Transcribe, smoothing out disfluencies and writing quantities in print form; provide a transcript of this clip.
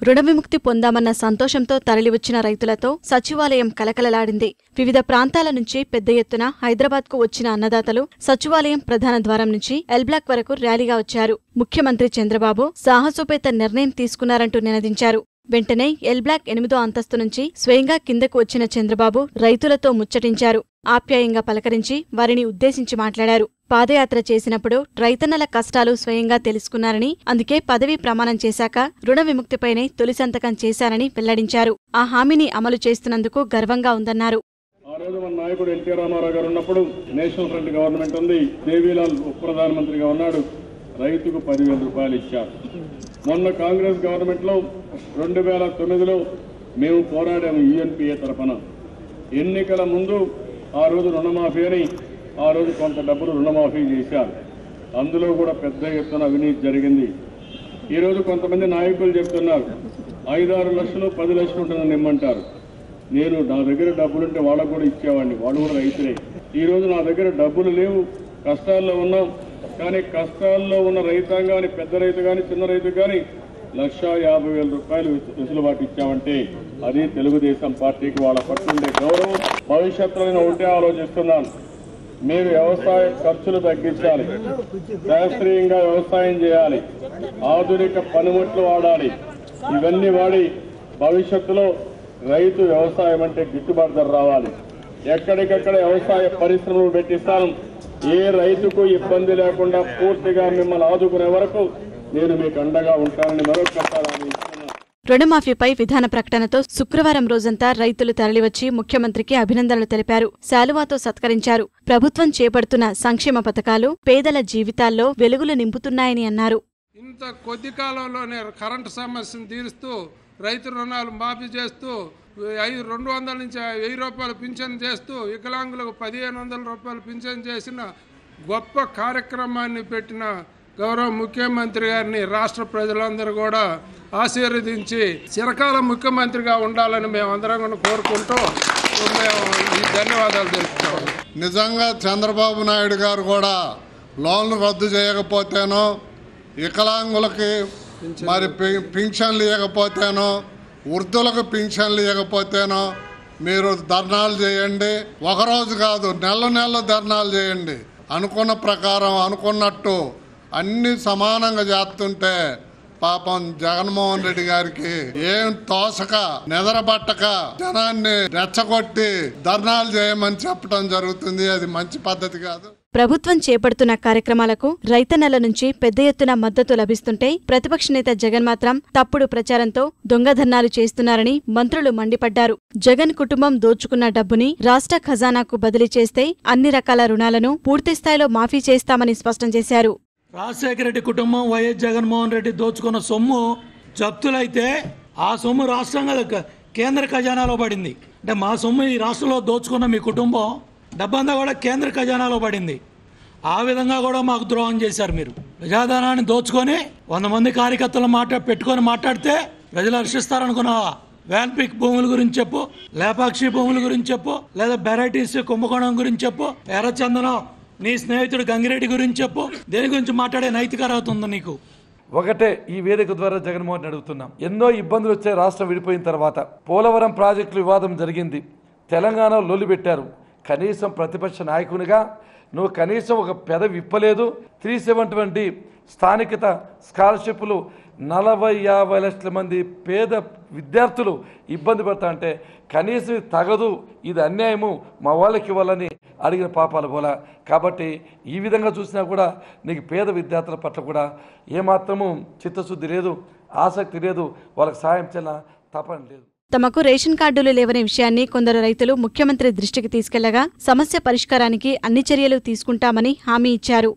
రుణ విముక్తి పొందామన్న సంతోషంతో తరలివచ్చిన రైతులతో సచివాలయం కలకలలాడింది. వివిధ ప్రాంతాల నుంచి పెద్ద ఎత్తున హైదరాబాద్కు వచ్చిన అన్నదాతలు సచివాలయం ప్రధాన ద్వారం నుంచి ఎల్ బ్లాక్ వరకు ర్యాలీగా వచ్చారు. ముఖ్యమంత్రి చంద్రబాబు సాహసోపేత నిర్ణయం తీసుకున్నారంటూ నినదించారు. వెంటనే ఎల్ బ్లాక్ 8వ అంతస్తు నుంచి స్వయంగా కిందకు వచ్చిన చంద్రబాబు రైతులతో ముచ్చటించారు. ఆప్యాయంగా పలకరించి వారిని ఉద్దేశించి మాట్లాడారు. పాదయాత్ర చేసినప్పుడు రైతన్నల కష్టాలు స్వయంగా తెలుసుకున్నారని, అందుకే పదవీ ప్రమాణం చేశాక రుణ విముక్తిపైనే తొలి సంతకం చేశారని వెల్లడించారు. ఆ హామీని అమలు చేస్తున్నందుకు గర్వంగా ఉందన్నారు. ఆ రోజు మన నాయకుడు ఎన్టీ రామారావు గారు ఉన్నప్పుడు నేషనల్ ఫ్రంట్ గవర్నమెంట్ ఉంది, దేవీలాల్ ఉప ప్రధానమంత్రిగా ఉన్నాడు, రైతుకు 10,000 రూపాయలు ఇచ్చారు. మొన్న కాంగ్రెస్ గవర్నమెంట్ లో 2009లో మేము పోరాడాము యూఎన్పీఏ తరఫున. ఎన్నికల ముందు ఆ రోజు రుణమాఫీ అని ఆ రోజు కొంత డబ్బులు రుణమాఫీ చేశారు. అందులో కూడా పెద్ద ఎత్తున అవినీతి జరిగింది. ఈరోజు కొంతమంది నాయకులు చెప్తున్నారు 5-6 లక్షలు 10 లక్షలు ఉంటుందని ఇమ్మంటారు. నా దగ్గర డబ్బులుంటే వాళ్ళకు కూడా ఇచ్చేవాడిని, వాళ్ళు కూడా రైతులే. ఈరోజు నా దగ్గర డబ్బులు లేవు, కష్టాల్లో ఉన్నాం. కానీ కష్టాల్లో ఉన్న రైతాంగాన్ని, పెద్ద రైతు కానీ చిన్న రైతు కానీ 1,50,000 రూపాయలు వెసులుబాటు ఇచ్చామంటే అది తెలుగుదేశం పార్టీకి వాళ్ళ పట్టుండే గౌరవం. భవిష్యత్తులో నేను ఒకటే ఆలోచిస్తున్నాను, మీరు వ్యవసాయ ఖర్చులు తగ్గించాలి, శాస్త్రీయంగా వ్యవసాయం చేయాలి, ఆధునిక పనిముట్లు వాడాలి. ఇవన్నీ వాడి భవిష్యత్తులో రైతు వ్యవసాయం అంటే గిట్టుబాటు ధర రావాలి. ఎక్కడికక్కడ వ్యవసాయ పరిశ్రమలు పెట్టిస్తాను. ఏ రైతుకు ఇబ్బంది లేకుండా పూర్తిగా మిమ్మల్ని ఆదుకునే వరకు నేను మీకు అండగా ఉంటానని మరొకసారి హామీ ఇస్తున్నాను. రుణమాఫీపై విధాన ప్రకటనతో శుక్రవారం రోజంతా రైతులు తరలివచ్చి ముఖ్యమంత్రికి అభినందనలు తెలిపారు. శాలువాతో సత్కరించారు. ప్రభుత్వం చేపడుతున్న సంక్షేమ పథకాలు పేదల జీవితాల్లో వెలుగులు నింపుతున్నాయని అన్నారు. ఇంత కొద్ది కాలంలోనే కరెంటు సమస్యను తీరుస్తూ, రైతు రుణాలు మాఫీ చేస్తూ, 200 నుంచి 1000 రూపాయలు పింఛన్ చేస్తూ, వికలాంగులకు 1,500 రూపాయలు పింఛన్ చేసిన గొప్ప కార్యక్రమాన్ని పెట్టిన గౌరవ ముఖ్యమంత్రి గారిని రాష్ట్ర ప్రజలందరూ కూడా ఆశీర్వదించి చిరకాల ముఖ్యమంత్రిగా ఉండాలని మేమందరం కూడా కోరుకుంటూ మేము ఈ ధన్యవాదాలు తెలుపుతాం. నిజంగా చంద్రబాబు నాయుడు గారు కూడా లోన్లు రద్దు చేయకపోతేనో, వికలాంగులకి మరి పింఛన్లు ఇవ్వకపోతేనో, వృద్ధులకు పింఛన్లు ఇవ్వకపోతేనో మీరు ధర్నాలు చేయండి. ఒకరోజు కాదు, నెల ధర్నాలు చేయండి. అనుకున్న ప్రకారం అనుకున్నట్టు అన్ని సమానంగా చేస్తుంటే పాపం జగన్మోహన్ రెడ్డి గారికి ఏం తోసక నిద్రపట్టక జనాన్ని రెచ్చగొట్టి ధర్నాలు చేయమని చెప్పడం జరుగుతుంది. అది మంచి పద్ధతి కాదు. ప్రభుత్వం చేపడుతున్న కార్యక్రమాలకు రైతన్నల నుంచి పెద్ద ఎత్తున మద్దతు లభిస్తుంటే ప్రతిపక్ష నేత జగన్ మాత్రం తప్పుడు ప్రచారంతో దొంగధర్నాలు చేస్తున్నారని మంత్రులు మండిపడ్డారు. జగన్ కుటుంబం దోచుకున్న డబ్బుని రాష్ట్ర ఖజానాకు బదిలీ చేస్తే అన్ని రకాల రుణాలను పూర్తిస్థాయిలో మాఫీ చేస్తామని స్పష్టం చేశారు. రాజశేఖర రెడ్డి కుటుంబం, వైఎస్ జగన్మోహన్ రెడ్డి దోచుకున్న సొమ్ము జప్తులైతే ఆ సొమ్ము రాష్ట్రంగా కేంద్ర ఖజానాలో పడింది. అంటే మా సొమ్ము ఈ రాష్ట్రంలో దోచుకున్న మీ కుటుంబం డబ్బంతా కూడా కేంద్ర ఖజానాలో పడింది. ఆ విధంగా కూడా మాకు ద్రోహం చేశారు. మీరు ప్రజాధనాన్ని దోచుకొని 100 మంది కార్యకర్తలు పెట్టుకొని మాట్లాడితే ప్రజలు హర్షిస్తారనుకున్నావా? వ్యాన్పిక్ భూముల గురించి చెప్పు, లేపాక్షి భూముల గురించి చెప్పు, లేదా వెరైటీస్ కుంభకోణం గురించి చెప్పు, ఎర్రచందనం నీ స్నేహితుడు గంగిరెడ్డి గురించి చెప్పు. దేని గురించి మాట్లాడే నైతిక అర్హత ఉందా నీకు? ఒకటే ఈ వేదిక ద్వారా జగన్మోహన్ అడుగుతున్నాం. ఎన్నో ఇబ్బందులు వచ్చాయి రాష్ట్రం విడిపోయిన తర్వాత. పోలవరం ప్రాజెక్టు వివాదం జరిగింది, తెలంగాణ లొల్లి పెట్టారు. కనీసం ప్రతిపక్ష నాయకునిగా నువ్వు కనీసం ఒక పెదవి విప్పలేదు. 370 స్థానికత స్కాలర్షిప్లు 40-50 లక్షల మంది పేద విద్యార్థులు ఇబ్బంది పడతా అంటే కనీసం తగదు, ఇది అన్యాయము, మా వాళ్ళకి ఇవ్వాలని అడిగిన పాపాలు పోలా. కాబట్టి ఈ విధంగా చూసినా కూడా నీకు పేద విద్యార్థుల పట్ల కూడా ఏమాత్రము చిత్తశుద్ధి లేదు, ఆసక్తి లేదు, వాళ్ళకి సాయం చేయాల తపన లేదు. తమకు రేషన్ కార్డులు లేవనే విషయాన్ని కొందరు రైతులు ముఖ్యమంత్రి దృష్టికి తీసుకెళ్లగా సమస్య పరిష్కారానికి అన్ని చర్యలు తీసుకుంటామని హామీ ఇచ్చారు.